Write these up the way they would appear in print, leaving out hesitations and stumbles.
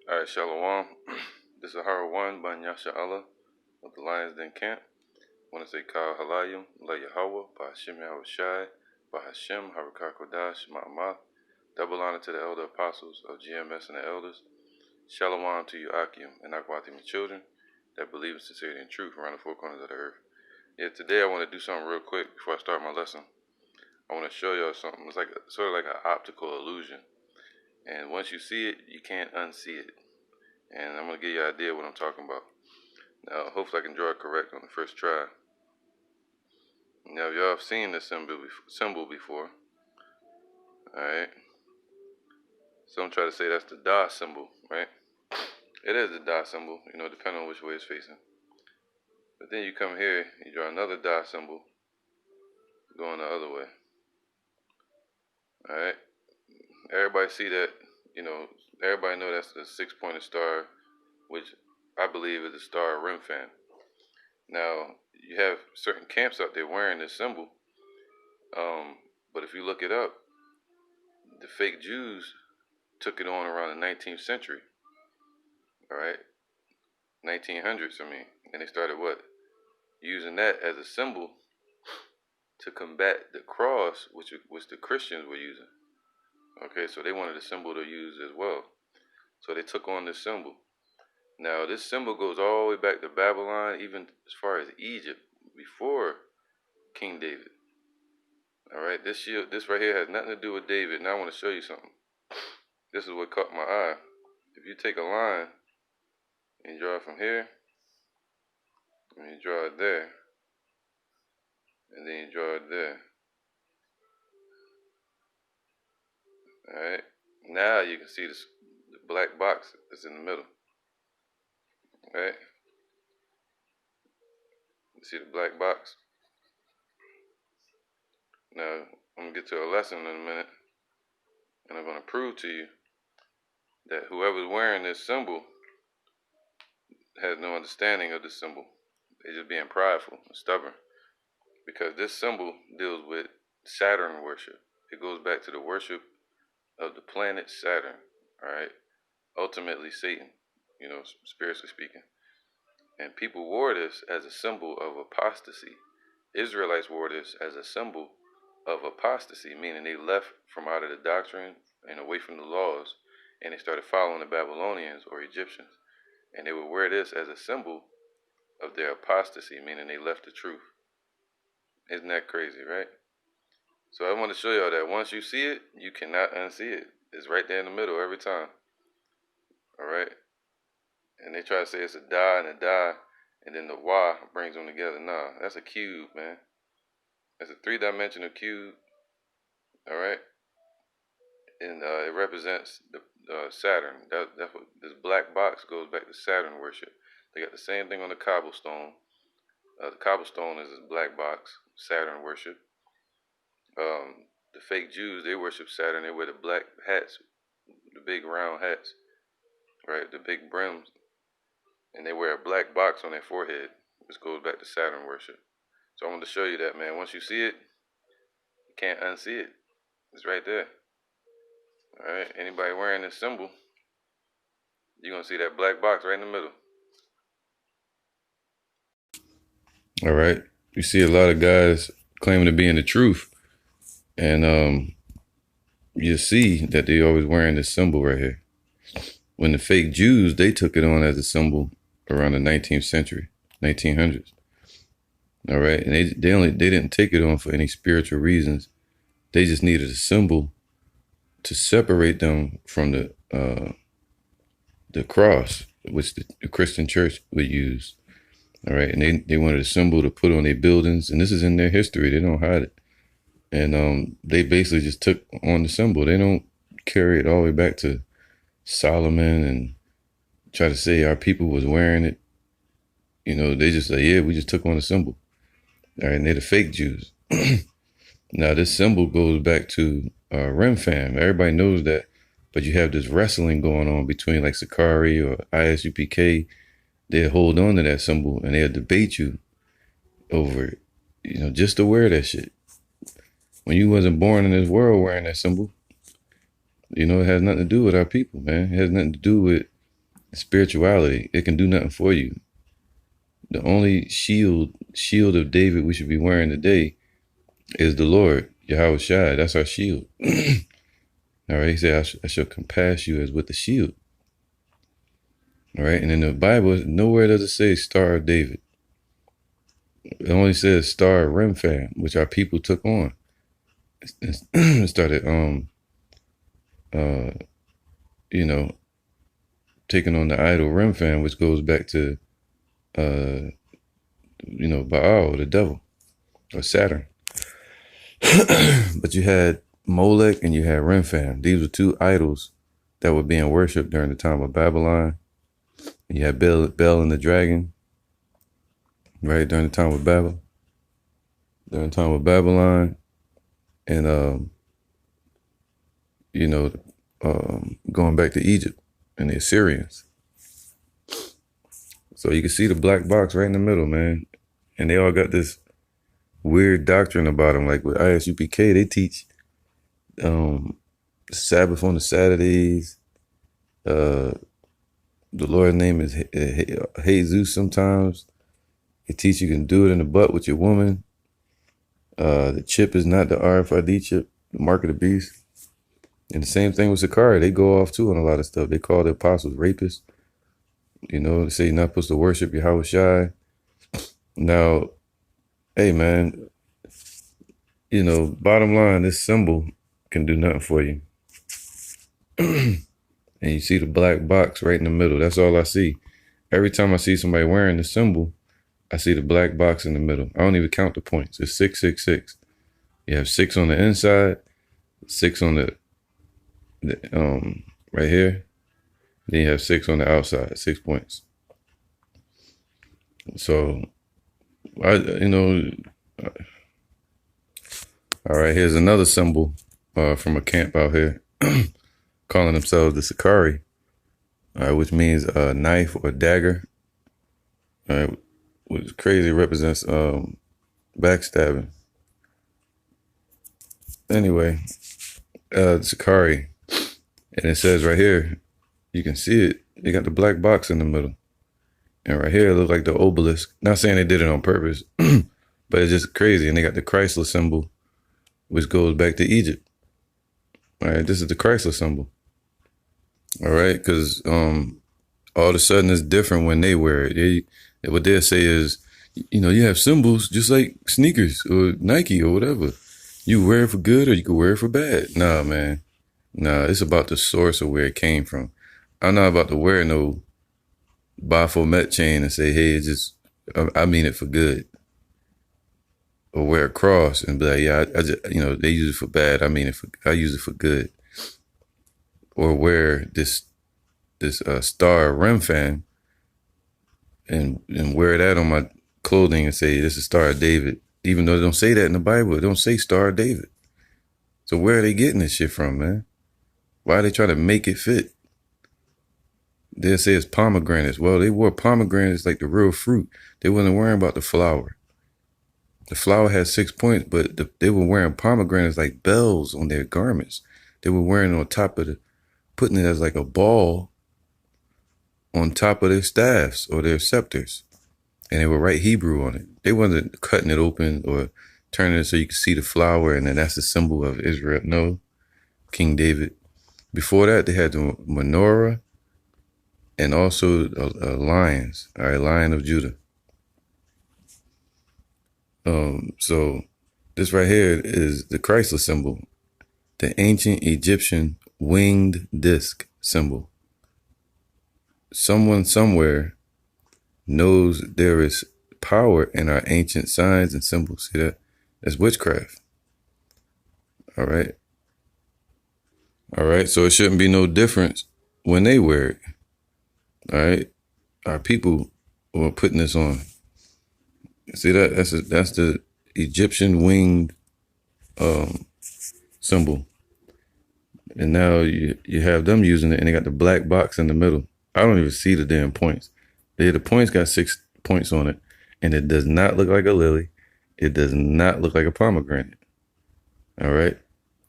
Alright, Shalom. This is Hara 1 by Yahsarahla of the Lionz camp. I want to say Kal Halayim, La Yahweh, by Hashem Yahushai, by Hashem Harakakodash, Ma'amah. Double honor to the elder apostles of GMS and the elders. Shalom to you, Akim, and Akwatim, children that believe in sincerity and truth around the four corners of the earth. Yeah, today I want to do something real quick before I start my lesson. I want to show y'all something. It's like sort of like an optical illusion. And once you see it, you can't unsee it. And I'm going to give you an idea of what I'm talking about. Now, hopefully I can draw it correct on the first try. Now, y'all have seen this symbol before. Alright. Some try to say that's the Da symbol, right? It is the Da symbol, depending on which way it's facing. But then you come here, you draw another Da symbol going the other way. Alright. Everybody see that, everybody know that's the six-pointed star, which I believe is the star of Rempham. Now, you have certain camps out there wearing this symbol, but if you look it up, the fake Jews took it on around the 19th century, all right, 1900s, and they started using that as a symbol to combat the cross, which the Christians were using. Okay, so they wanted a symbol to use as well. So they took on this symbol. Now, this symbol goes all the way back to Babylon, even as far as Egypt, before King David. All right, this right here has nothing to do with David. Now I want to show you something. This is what caught my eye. If you take a line and you draw it from here, and you draw it there, and then you draw it there. All right, now you can see the black box that's in the middle. All right, you see the black box? Now, I'm going to get to a lesson in a minute, and I'm going to prove to you that whoever's wearing this symbol has no understanding of this symbol. They're just being prideful and stubborn, because this symbol deals with Saturn worship. It goes back to the worship of the planet Saturn, all right? Ultimately Satan, spiritually speaking. And people wore this as a symbol of apostasy. Israelites wore this as a symbol of apostasy, meaning they left from out of the doctrine and away from the laws, and they started following the Babylonians or Egyptians. And they would wear this as a symbol of their apostasy, meaning they left the truth. Isn't that crazy, right? So I want to show y'all that once you see it, you cannot unsee it. It's right there in the middle every time. All right? And they try to say it's a da and a da, and then the Y brings them together. Nah, that's a cube, man. That's a three-dimensional cube. All right? And it represents the Saturn. That's what this black box goes back to Saturn worship. They got the same thing on the cobblestone. The cobblestone is this black box, Saturn worship. The fake Jews, they worship Saturn. They wear the black hats, the big round hats, right? The big brims. And they wear a black box on their forehead, which goes back to Saturn worship. So I wanted to show you that, man. Once you see it, you can't unsee it. It's right there. All right? Anybody wearing this symbol, you're going to see that black box right in the middle. All right. You see a lot of guys claiming to be in the truth. And you see that they always wearing this symbol right here. When the fake Jews, they took it on as a symbol around the 19th century, 1900s. All right, and they didn't take it on for any spiritual reasons. They just needed a symbol to separate them from the cross, which the Christian church would use. All right, and they wanted a symbol to put on their buildings, and this is in their history. They don't hide it. And they basically just took on the symbol. They don't carry it all the way back to Solomon and try to say our people was wearing it. They just say, yeah, we just took on the symbol. All right, and they're the fake Jews. Now, this symbol goes back to Rempham. Everybody knows that, but you have this wrestling going on between like Sakari or ISUPK. They'll hold on to that symbol and they'll debate you over it, just to wear that shit. When you wasn't born in this world wearing that symbol, it has nothing to do with our people, man. It has nothing to do with spirituality. It can do nothing for you. The only shield of David we should be wearing today is the Lord, Yahsarahla. That's our shield. All right, he said, I shall compass you as with a shield. All right, and in the Bible, nowhere does it say Star of David. It only says Star of Rempham, which our people took on. It started, you know, taking on the idol Rempham, which goes back to, you know, Baal, the devil, or Saturn. But you had Molech and you had Rempham. These were two idols that were being worshipped during the time of Babylon. You had Bel and the dragon, right, during the time of Babylon. During the time of Babylon. And, you know, going back to Egypt and the Assyrians. So you can see the black box right in the middle, man. And they all got this weird doctrine about them. Like with ISUPK, they teach Sabbath on the Saturdays. The Lord's name is Jesus sometimes. They teach you can do it in the butt with your woman. The chip is not the RFID chip, the mark of the beast. And the same thing with Sakari. They go off too on a lot of stuff. They call the apostles rapists. You know, they say you're not supposed to worship Yahweh. Now, hey man, you know, bottom line, this symbol can do nothing for you. And you see the black box right in the middle. That's all I see. Every time I see somebody wearing the symbol, I see the black box in the middle. I don't even count the points. It's 666. You have 6 on the inside, 6 on the right here. Then you have 6 on the outside, 6 points. So, you know, all right, here's another symbol from a camp out here calling themselves the Sakari, which means a knife or dagger, which crazy represents backstabbing. Anyway, Sakari, and it says right here, you can see it. They got the black box in the middle. And right here, it looks like the obelisk. Not saying they did it on purpose, but it's just crazy. And they got the Chrysler symbol, which goes back to Egypt. All right, this is the Chrysler symbol. All right, because all of a sudden it's different when they wear it. What they'll say is, you know, you have symbols just like sneakers or Nike or whatever. You wear it for good or you can wear it for bad. Nah, man. Nah, it's about the source of where it came from. I'm not about to wear no Baphomet chain and say, hey, it's just, I mean it for good. Or wear a cross and be like, yeah, I just, you know, they use it for bad. I use it for good. Or wear this star Rempham and wear that on my clothing and say, this is Star of David. Even though they don't say that in the Bible, it don't say Star of David. So where are they getting this shit from, man? Why are they trying to make it fit? They'll say it's pomegranates. Well, they wore pomegranates like the real fruit. They wasn't worrying about the flower. The flower had 6 points, but they were wearing pomegranates like bells on their garments. They were wearing it on top of putting it as like a ball on top of their staffs or their scepters. And they would write Hebrew on it. They wasn't cutting it open or turning it so you could see the flower and then that's the symbol of Israel. No, King David. Before that, they had the menorah and also lions, all right, Lion of Judah. So this right here is the Chrysler symbol, the ancient Egyptian winged disc symbol. Someone somewhere knows there is power in our ancient signs and symbols. See that? That's witchcraft. All right. All right. So it shouldn't be no difference when they wear it. All right. Our people were putting this on. See that? That's the Egyptian winged symbol. And now you have them using it and they got the black box in the middle. I don't even see the damn points. The points got 6 points on it. And it does not look like a lily. It does not look like a pomegranate. All right.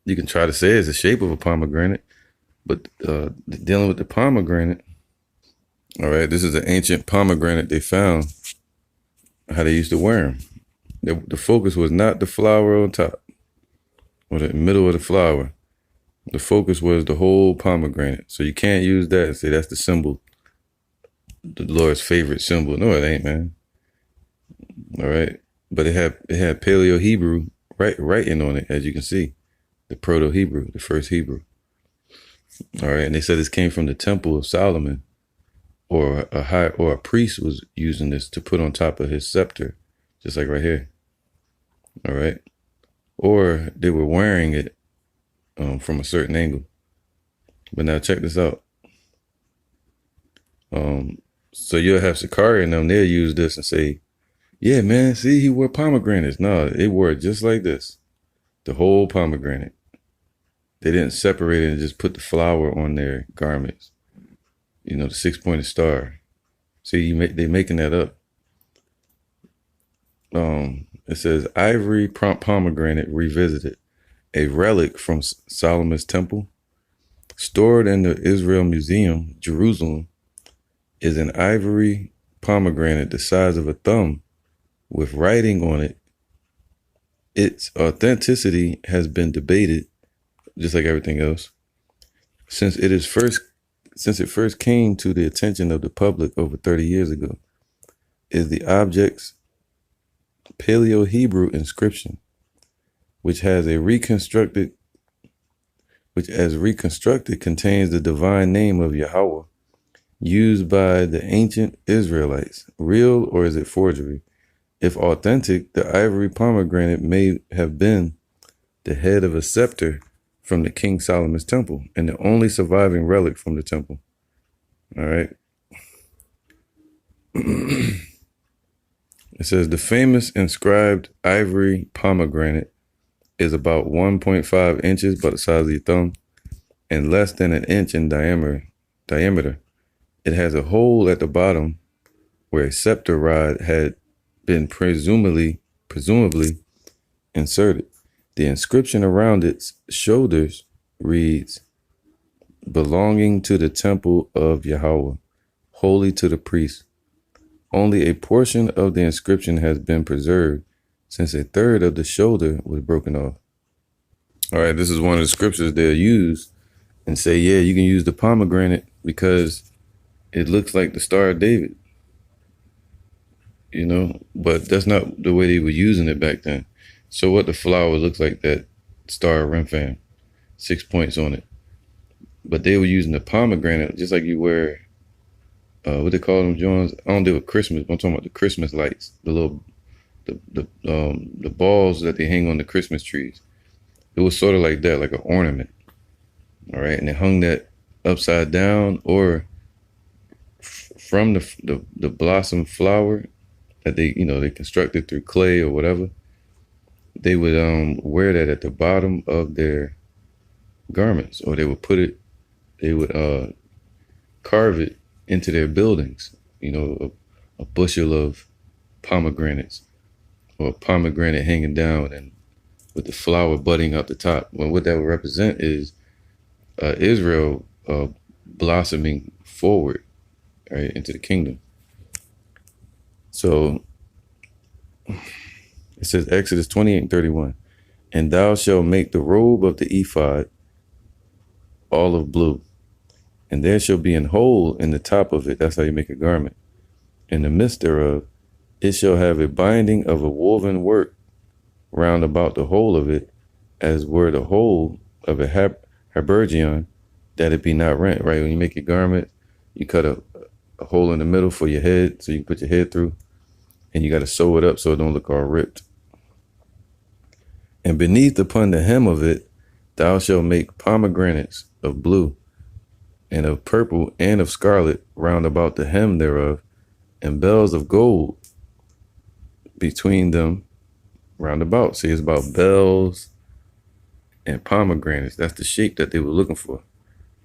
You can try to say it's the shape of a pomegranate, but dealing with the pomegranate, All right, this is an ancient pomegranate they found, how they used to wear them. The focus was not the flower on top or the middle of the flower. The focus was the whole pomegranate. So you can't use that and say that's the symbol, the Lord's favorite symbol. No, it ain't, man. All right, but it had Paleo Hebrew writing on it, as you can see, the Proto Hebrew, the first Hebrew. All right, and they said this came from the Temple of Solomon, or a priest was using this to put on top of his scepter, just like right here. All right, or they were wearing it from a certain angle. But now check this out. So you'll have Sakari and them, they'll use this and say, yeah, man, see, he wore pomegranates. No, they wore it just like this, the whole pomegranate. They didn't separate it and just put the flower on their garments. You know, the 6-pointed star. See, they're making that up. It says, ivory pomegranate revisited, a relic from Solomon's temple, stored in the Israel Museum, Jerusalem, is an ivory pomegranate the size of a thumb with writing on it. Its authenticity has been debated, just like everything else, since it first came to the attention of the public over 30 years ago. Is the object's Paleo-Hebrew inscription, which as reconstructed contains the divine name of Yahweh, used by the ancient Israelites. Real, or is it forgery? If authentic, the ivory pomegranate may have been the head of a scepter from the King Solomon's temple and the only surviving relic from the temple. All right. It says the famous inscribed ivory pomegranate is about 1.5 inches, about the size of your thumb, and less than an inch in diameter. It has a hole at the bottom where a scepter rod had been presumably inserted. The inscription around its shoulders reads, belonging to the temple of Yahweh, holy to the priest. Only a portion of the inscription has been preserved, since a third of the shoulder was broken off. All right, this is one of the scriptures they'll use and say, yeah, you can use the pomegranate because it looks like the Star of David. You know, but that's not the way they were using it back then. So what the flower looks like, that Star of Rempham, 6 points on it. But they were using the pomegranate, just like you wear, what they call them, Jones? I don't deal with Christmas, but I'm talking about the Christmas lights, the little, the balls that they hang on the Christmas trees. It was sort of like that, like an ornament. All right, and they hung that upside down, or from the blossom flower that they constructed through clay or whatever. They would wear that at the bottom of their garments, or they would carve it into their buildings. You know, a bushel of pomegranates, or a pomegranate hanging down and with the flower budding out the top. Well, what that would represent is Israel blossoming forward, right, into the kingdom. So it says Exodus 28:31, and thou shalt make the robe of the ephod olive blue, and there shall be an hole in the top of it. That's how you make a garment. In the midst thereof, it shall have a binding of a woven work round about the whole of it, as were the whole of a habergeon, that it be not rent. Right, when you make your garment, you cut a hole in the middle for your head, so you can put your head through, and you got to sew it up so it don't look all ripped. And beneath upon the hem of it, thou shalt make pomegranates of blue, and of purple, and of scarlet round about the hem thereof, and bells of gold between them round about. See, it's about bells and pomegranates. That's the shape that they were looking for.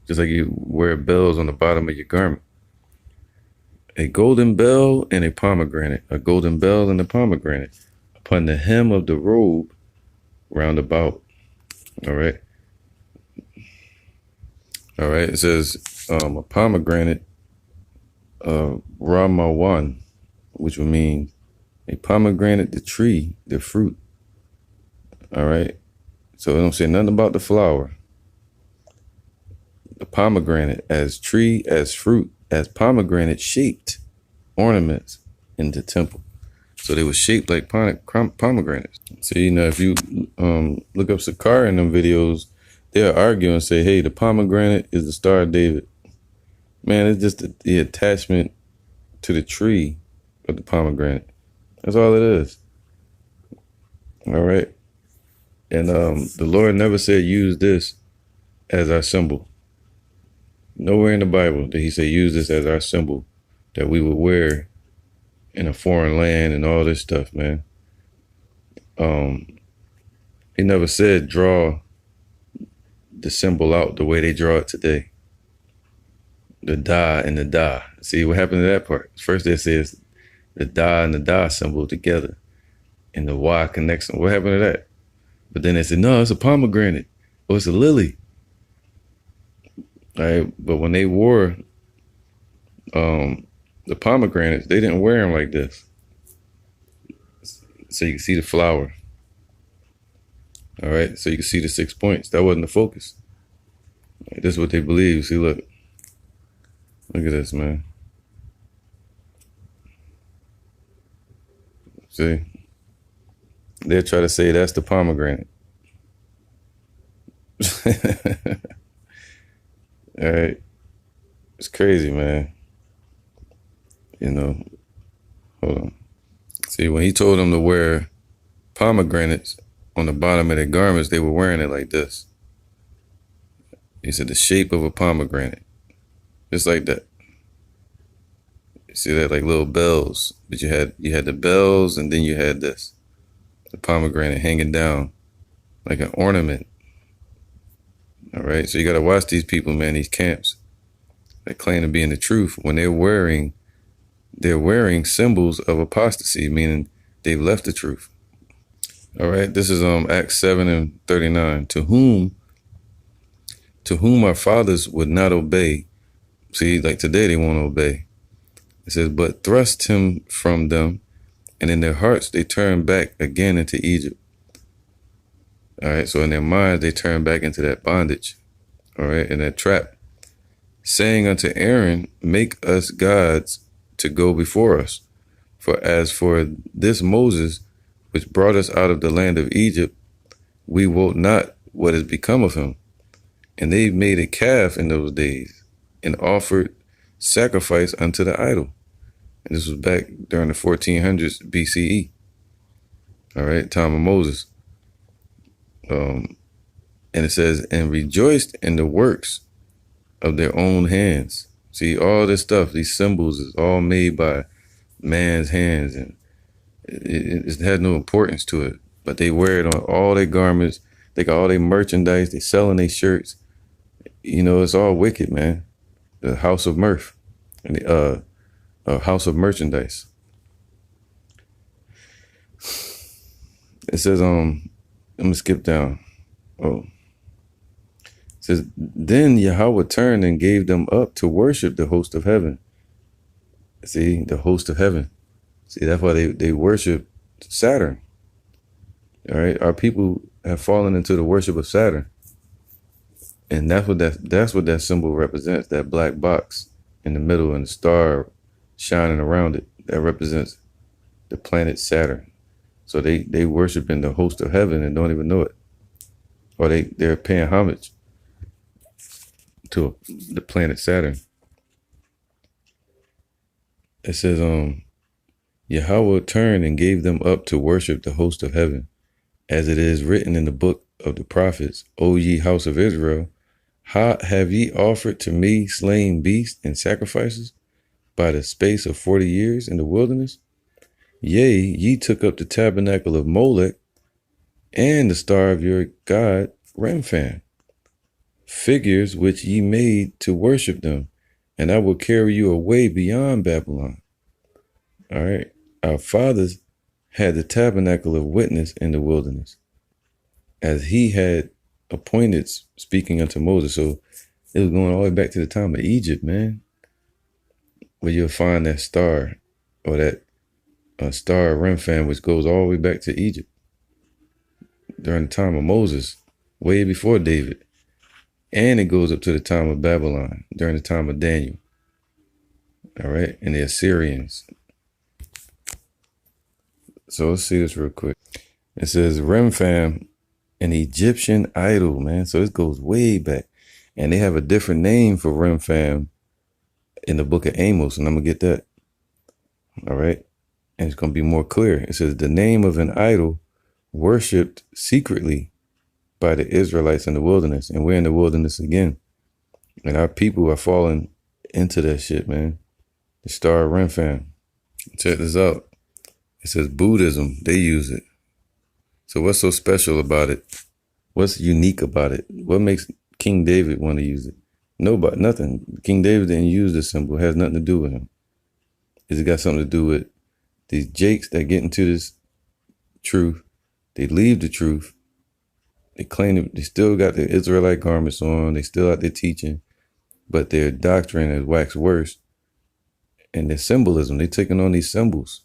Just like you wear bells on the bottom of your garment. A golden bell and a pomegranate. A golden bell and a pomegranate upon the hem of the robe round about. All right. All right. It says a pomegranate Ramawan, which would mean a pomegranate, the tree, the fruit. All right. So it don't say nothing about the flower. The pomegranate as tree, as fruit, as pomegranate shaped ornaments in the temple. So they were shaped like pomegranates. So, you know, if you look up Sakara in them videos, they'll argue and say, hey, the pomegranate is the Star of David. Man, it's just the attachment to the tree of the pomegranate. That's all it is. All right. And the Lord never said use this as our symbol. Nowhere in the Bible did he say use this as our symbol that we would wear in a foreign land and all this stuff, man. He never said draw the symbol out the way they draw it today. The da and the da. See what happened to that part? First they says the da and the da symbol together, and the Y connects them. What happened to that? But then they said, no, it's a pomegranate. Oh, it's a lily. All right, but when they wore the pomegranates, they didn't wear them like this. So you can see the flower. All right, so you can see the 6 points. That wasn't the focus. Right, this is what they believe. See, look. Look at this, man. See? They'll try to say that's the pomegranate. All right. It's crazy, man. You know, hold on. See, when he told them to wear pomegranates on the bottom of their garments, they were wearing it like this. He said the shape of a pomegranate. Just like that. You see that, like little bells. But you had the bells, and then you had this. The pomegranate hanging down like an ornament. All right, so you got to watch these people, man, these camps that claim to be in the truth when they're wearing symbols of apostasy, meaning they've left the truth. All right, this is Acts 7:39. To whom our fathers would not obey. See, like today they won't obey. It says, but thrust him from them, and in their hearts they turned back again into Egypt. All right, so in their minds they turned back into that bondage, all right, in that trap, saying unto Aaron, make us gods to go before us. For as for this Moses, which brought us out of the land of Egypt, we wot not what is become of him. And they made a calf in those days and offered sacrifice unto the idol. And this was back during the 1400s BCE. All right, time of Moses. And it says, and rejoiced in the works of their own hands. See, all this stuff, these symbols is all made by man's hands, and it has no importance to it. But they wear it on all their garments. They got all their merchandise. They selling their shirts. You know, it's all wicked, man. The house of mirth, and the house of merchandise. It says, I'm gonna skip down. Oh. It says, then Yahweh turned and gave them up to worship the host of heaven. See, the host of heaven. See, that's why they worship Saturn. All right, our people have fallen into the worship of Saturn. And that's what that symbol represents, that black box in the middle and the star shining around it. That represents the planet Saturn. So they worship in the host of heaven and don't even know it. Or they're paying homage to the planet Saturn. It says, Yahweh turned and gave them up to worship the host of heaven, as it is written in the book of the prophets, O ye house of Israel, how have ye offered to me slain beasts and sacrifices by the space of 40 years in the wilderness? Yea, ye took up the tabernacle of Molech and the star of your god Rempham, figures which ye made to worship them, and I will carry you away beyond Babylon. All right. Our fathers had the tabernacle of witness in the wilderness, as he had appointed, speaking unto Moses. So it was going all the way back to the time of Egypt, man. where you'll find that star, or that star of Rempham, which goes all the way back to Egypt during the time of Moses, way before David. And it goes up to the time of Babylon, during the time of Daniel. All right, and the Assyrians. So let's see this real quick. It says Rempham, an Egyptian idol, man. So this goes way back. And they have a different name for Rempham in the book of Amos, and I'm going to get that. All right. And it's going to be more clear. It says the name of an idol worshipped secretly by the Israelites in the wilderness. And we're in the wilderness again. And our people are falling into that shit, man. The star of Rempham. Check this out. It says Buddhism. They use it. So what's so special about it? What's unique about it? What makes King David want to use it? Nobody, nothing. King David didn't use this symbol. It has nothing to do with him. It's got something to do with these jakes that get into this truth. They leave the truth. They claim they still got their Israelite garments on. They still out there teaching, but their doctrine has waxed worse. And their symbolism, they taking on these symbols,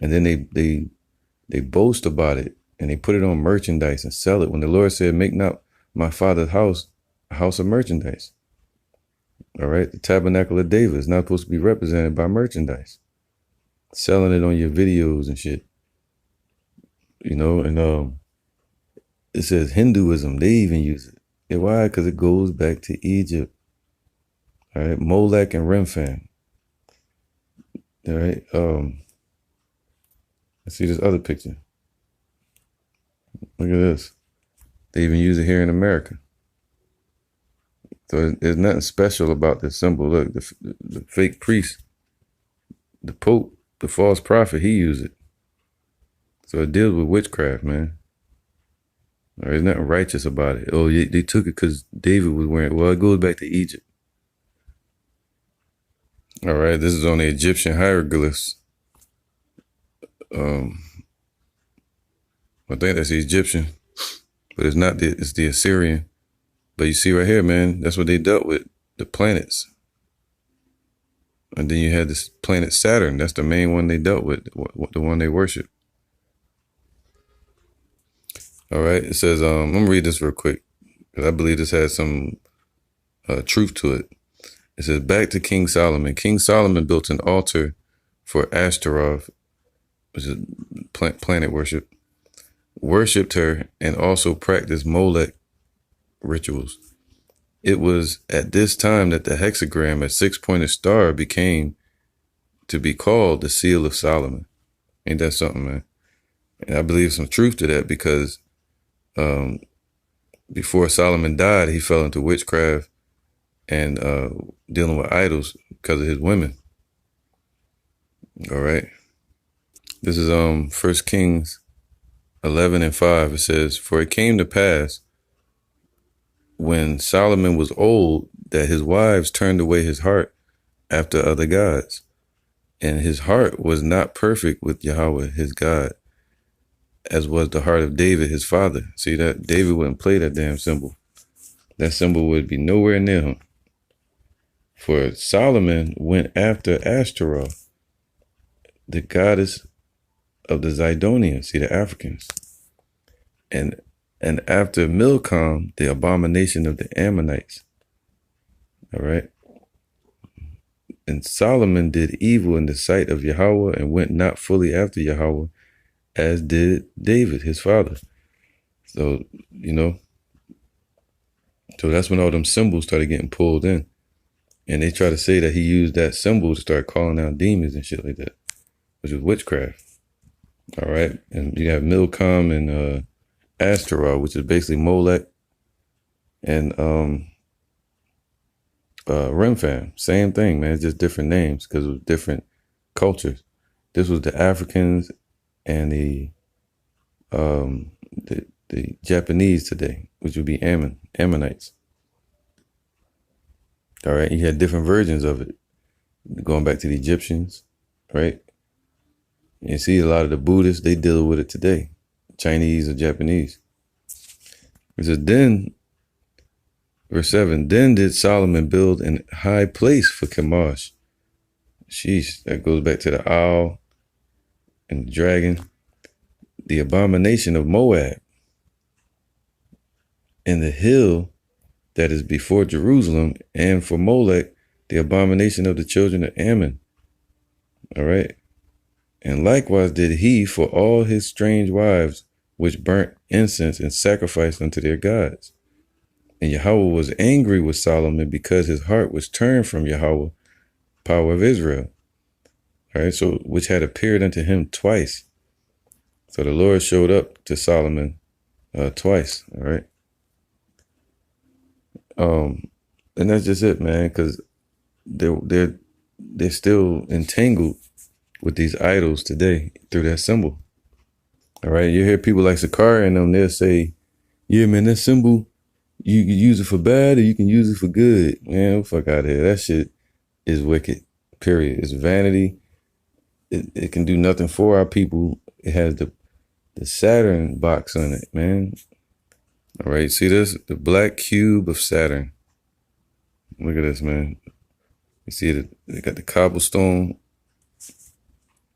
and then they boast about it, and they put it on merchandise and sell it. When the Lord said, "Make not my Father's house a house of merchandise." All right, the tabernacle of David is not supposed to be represented by merchandise. Selling it on your videos and shit, you know. And it says Hinduism. They even use it. And why? Because it goes back to Egypt. All right, Molech and Rempham. All right. Let's see this other picture. Look at this. They even use it here in America. So there's nothing special about this symbol. Look, the fake priest, the Pope, the false prophet, he used it. So it deals with witchcraft, man. There's nothing righteous about it. Oh, they took it because David was wearing it. Well, it goes back to Egypt. All right, this is on the Egyptian hieroglyphs. I think that's the Egyptian, but it's not. It's the Assyrian. But you see right here, man, that's what they dealt with, the planets. And then you had this planet Saturn. That's the main one they dealt with, the one they worship. All right, it says, I'm going to read this real quick, because I believe this has some truth to it. It says, back to King Solomon. King Solomon built an altar for Ashtaroth, which is planet worship, worshipped her, and also practiced Molech rituals. It was at this time that the hexagram, a six-pointed star, became to be called the seal of Solomon. Ain't that something, man? And I believe some truth to that, because before Solomon died, he fell into witchcraft and dealing with idols because of his women. All right. This is 1 Kings 11:5. It says, for it came to pass when Solomon was old that his wives turned away his heart after other gods, and his heart was not perfect with Yahweh his God, as was the heart of David his father. See that? David wouldn't play that damn symbol. That symbol would be nowhere near him. For Solomon went after Ashtaroth, the goddess of the Zidonians, see, the Africans, and after Milcom, the abomination of the Ammonites. All right. And Solomon did evil in the sight of Yahweh and went not fully after Yahweh, as did David, his father. So, you know, so that's when all them symbols started getting pulled in. And they try to say that he used that symbol to start calling out demons and shit like that, which is witchcraft. All right. And you have Milcom and Ashtaroth, which is basically Molech, and Rempham. Same thing, man. It's just different names because it was different cultures. This was the Africans and the Japanese today, which would be Ammonites. All right. You had different versions of it, going back to the Egyptians, right? You see a lot of the Buddhists, they deal with it today, Chinese or Japanese. It says, then, verse 7, then did Solomon build an high place for Chemosh, Sheesh, that goes back to the owl and the dragon. The abomination of Moab. And the hill that is before Jerusalem, and for Molech, the abomination of the children of Ammon. All right. And likewise did he for all his strange wives, which burnt incense and sacrificed unto their gods. And Yahweh was angry with Solomon because his heart was turned from Yahweh, power of Israel. All right, so which had appeared unto him twice. So the Lord showed up to Solomon twice. All right. And that's just it, man, because they're still entangled with these idols today through that symbol. All right, you hear people like Sakari and them, they'll say, yeah, man, that symbol, you can use it for bad or you can use it for good. Man, fuck out of here. That shit is wicked, period. It's vanity. It can do nothing for our people. It has the Saturn box on it, man. All right, see this? The black cube of Saturn. Look at this, man. You see it? They got the cobblestone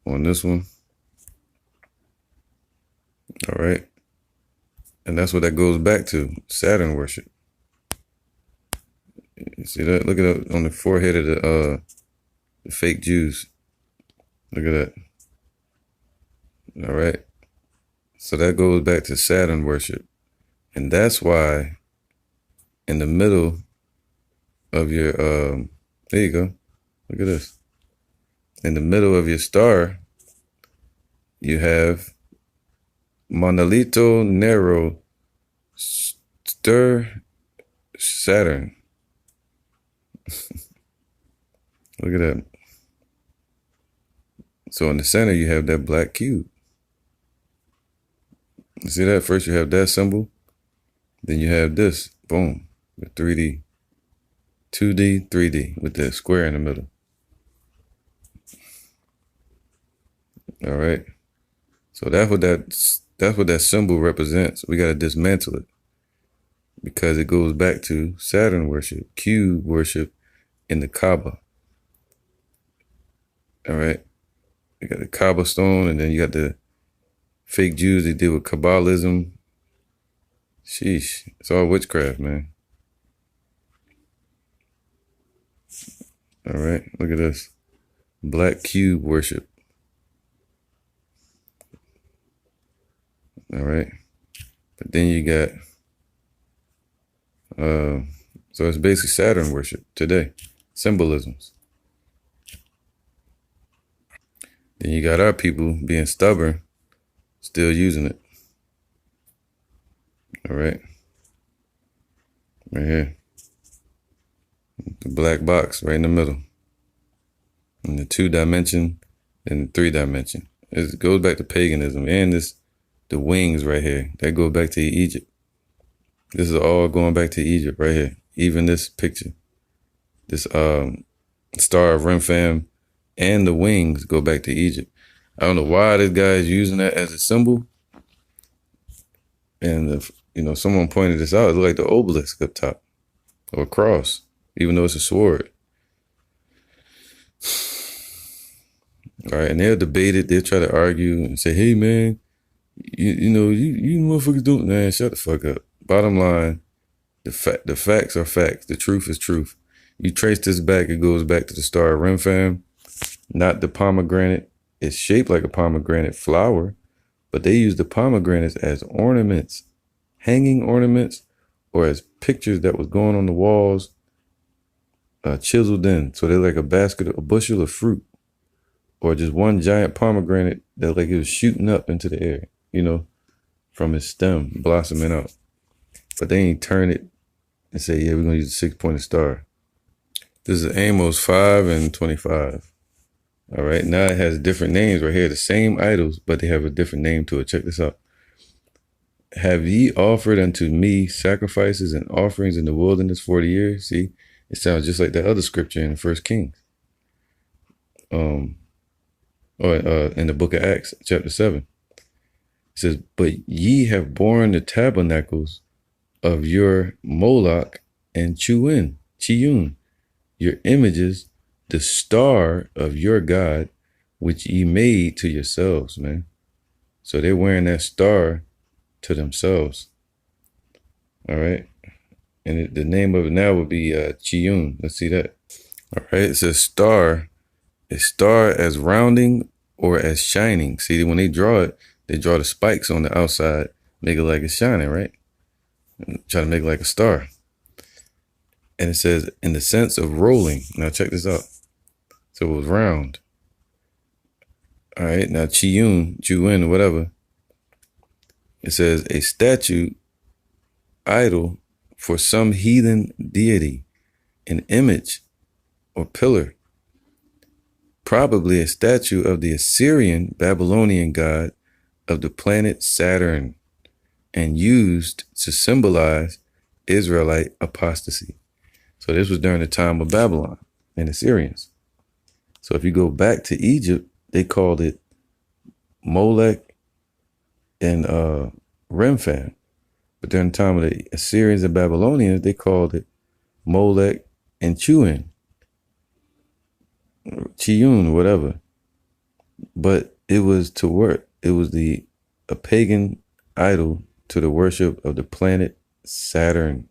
on this one. All right. And that's what that goes back to, Saturn worship. You see that? Look at that on the forehead of the fake Jews. Look at that. All right. So that goes back to Saturn worship. And that's why in the middle of your, there you go. Look at this. In the middle of your star, you have Monolito Nero Stir Saturn. Look at that. So in the center, you have that black cube. You see that? First, you have that symbol. Then you have this. Boom. The 3D. 2D, 3D with that square in the middle. All right. So that's what that symbol represents. We got to dismantle it because it goes back to Saturn worship, cube worship in the Kaaba. All right. You got the Kaaba stone, and then you got the fake Jews. They deal with Kabbalism. Sheesh. It's all witchcraft, man. All right. Look at this. Black cube worship. All right. But then you got, so it's basically Saturn worship today. Symbolisms. Then you got our people being stubborn, still using it. All right. Right here. The black box right in the middle. And the 2-dimension and the 3-dimension. It goes back to paganism. And the wings right here. That goes back to Egypt. This is all going back to Egypt right here. Even this picture. This star of Rempham and the wings go back to Egypt. I don't know why this guy is using that as a symbol. And someone pointed this out. It looked like the obelisk up top, or a cross, even though it's a sword. All right, and they'll debate it. They'll try to argue and say, "Hey, man, you motherfuckers don't." Man, shut the fuck up. Bottom line, the facts are facts. The truth is truth. You trace this back, it goes back to the star of Rempham, not the pomegranate. It's shaped like a pomegranate flower, but they use the pomegranates as ornaments, hanging ornaments, or as pictures that was going on the walls, chiseled in. So they're like a bushel of fruit, or just one giant pomegranate that like it was shooting up into the air, from its stem, blossoming out. But they ain't turn it and say, yeah, we're going to use a 6-pointed star. This is Amos 5 and 25. All right, now it has different names right here. The same idols, but they have a different name to it. Check this out. Have ye offered unto me sacrifices and offerings in the wilderness 40 years? See, it sounds just like that other scripture in 1 Kings. Or in the book of Acts, chapter 7. It says, but ye have borne the tabernacles of your Moloch and Chiyun, your images the star of your God, which ye made to yourselves, man. So they're wearing that star to themselves. All right. And the name of it now would be Chiyun. Let's see that. All right. It says star. A star as rounding or as shining. See, when they draw the spikes on the outside, make it like it's shining, right? And try to make it like a star. And it says, in the sense of rolling. Now check this out. So it was round. All right. Now Chiyun, whatever. It says a statue, idol for some heathen deity, an image or pillar. Probably a statue of the Assyrian Babylonian god of the planet Saturn, and used to symbolize Israelite apostasy. So this was during the time of Babylon and Assyrians. So if you go back to Egypt, they called it Molech and Rempham. But during the time of the Assyrians and Babylonians, they called it Molech and Chiyun, whatever. But it was to work. It was a pagan idol to the worship of the planet Saturn.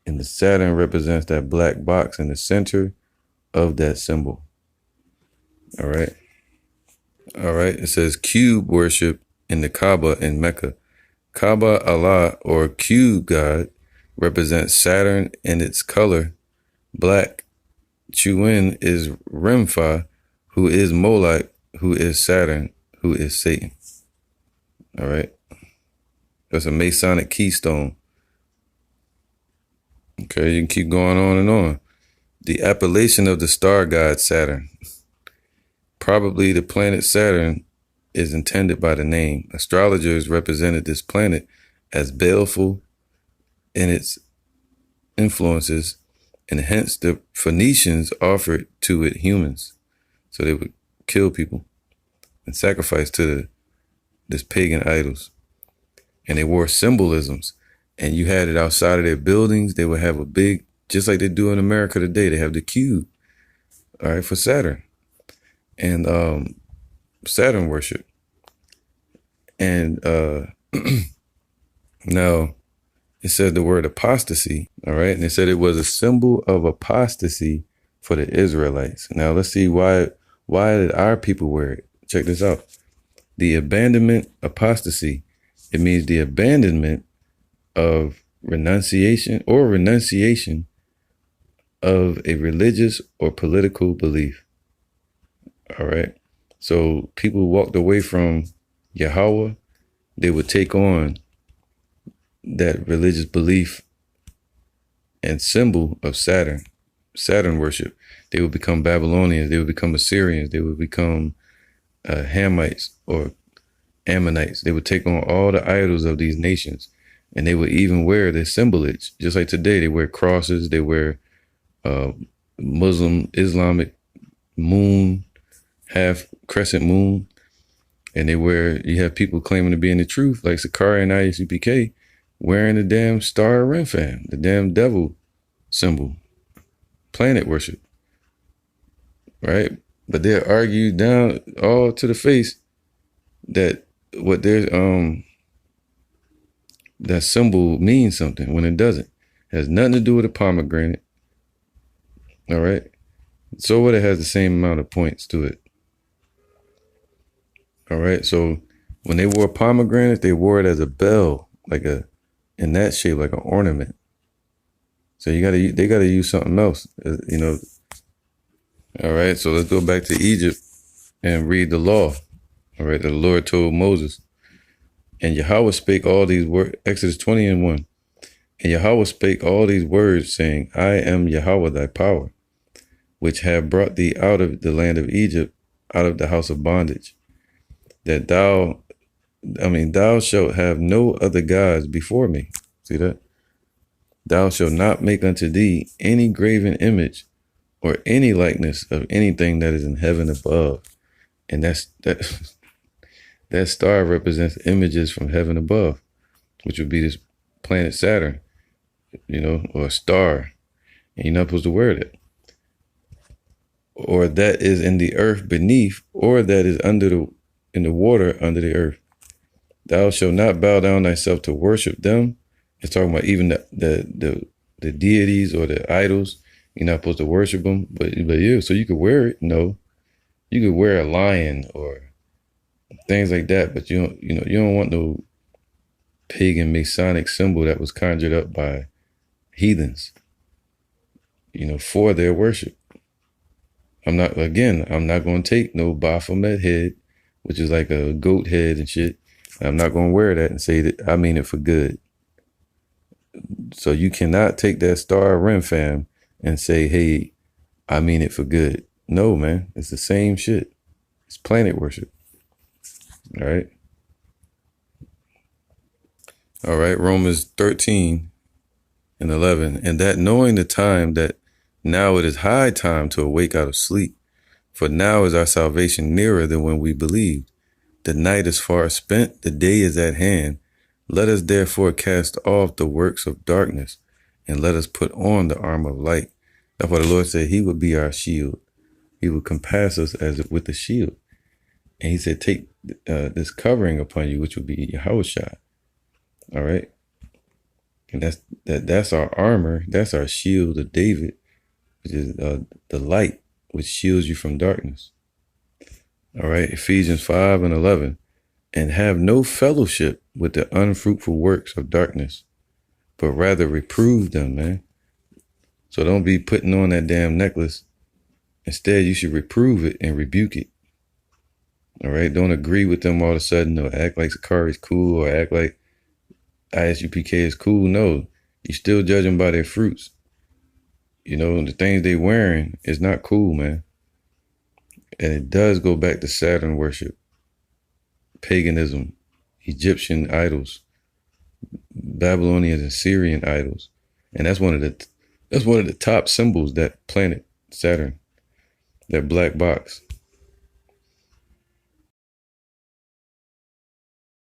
And the Saturn represents that black box in the center of that symbol. All right. All right. It says cube worship in the Kaaba in Mecca. Kaaba Allah, or cube god, represents Saturn in its color black. Chiyun is Rempham, who is Molech, who is Saturn, who is Satan. All right. That's a Masonic keystone. Okay, you can keep going on and on. The appellation of the star god Saturn. Probably the planet Saturn is intended by the name. Astrologers represented this planet as baleful in its influences, and hence the Phoenicians offered to it humans. So they would kill people and sacrifice to this pagan idols. And they wore symbolisms. And you had it outside of their buildings. They would have a big, just like they do in America today, they have the cube, all right, for Saturn. And Saturn worship. And now it said the word apostasy, all right? And it said it was a symbol of apostasy for the Israelites. Now let's see why did our people wear it? Check this out. The abandonment, apostasy, it means the abandonment of renunciation of a religious or political belief. All right. So people walked away from Yahweh. They would take on that religious belief and symbol of Saturn worship. They would become Babylonians. They would become Assyrians. They would become Hamites or Ammonites. They would take on all the idols of these nations. And they would even wear their symbolage. Just like today, they wear crosses. They wear Muslim, Islamic moon, half crescent moon. And you have people claiming to be in the truth, like Sakari and IUCPK, wearing the damn star of Rempham, the damn devil symbol, planet worship, right? But they'll argue down all to the face that what their that symbol means something when it doesn't. It has nothing to do with a pomegranate. All right. So what? It has the same amount of points to it. All right. So when they wore pomegranate, they wore it as a bell, in that shape, like an ornament. So they gotta use something else, you know. All right. So let's go back to Egypt and read the law. All right. The Lord told Moses. And Yahweh spake all these words, Exodus 20:1. And Yahweh spake all these words, saying, I am Yahweh thy power, which have brought thee out of the land of Egypt, out of the house of bondage, that thou shalt have no other gods before me. See that? Thou shalt not make unto thee any graven image or any likeness of anything that is in heaven above. And that star represents images from heaven above, which would be this planet Saturn, you know, or a star. And you're not supposed to wear that. or that is in the earth beneath, or that is in the water under the earth. Thou shalt not bow down thyself to worship them. It's talking about even the deities or the idols. You're not supposed to worship them, but yeah, so you could wear it. No, you could wear a lion or things like that, but you don't want no pagan Masonic symbol that was conjured up by heathens, for their worship. I'm not going to take no Baphomet head, which is like a goat head and shit. I'm not going to wear that and say that I mean it for good. So you cannot take that star of Rempham and say, hey, I mean it for good. No, man, it's the same shit. It's planet worship. All right. All right. Romans 13:11. And that knowing the time that now it is high time to awake out of sleep, for now is our salvation nearer than when we believed. The night is far spent, the day is at hand. Let us therefore cast off the works of darkness, and let us put on the armor of light. That's why the Lord said he would be our shield. He would compass us as with a shield. And he said, take this covering upon you, which will be Yahsarahla. All right. And that's our armor. That's our shield of David, which is the light, which shields you from darkness. All right. Ephesians 5:11. And have no fellowship with the unfruitful works of darkness, but rather reprove them, man. So don't be putting on that damn necklace. Instead, you should reprove it and rebuke it. All right. Don't agree with them all of a sudden, or act like Sakari is cool, or act like ISUPK is cool. No, you still judge them by their fruits. The things they wearing is not cool, man. And it does go back to Saturn worship, paganism, Egyptian idols, Babylonian and Syrian idols. And that's one of the top symbols, that planet Saturn, that black box.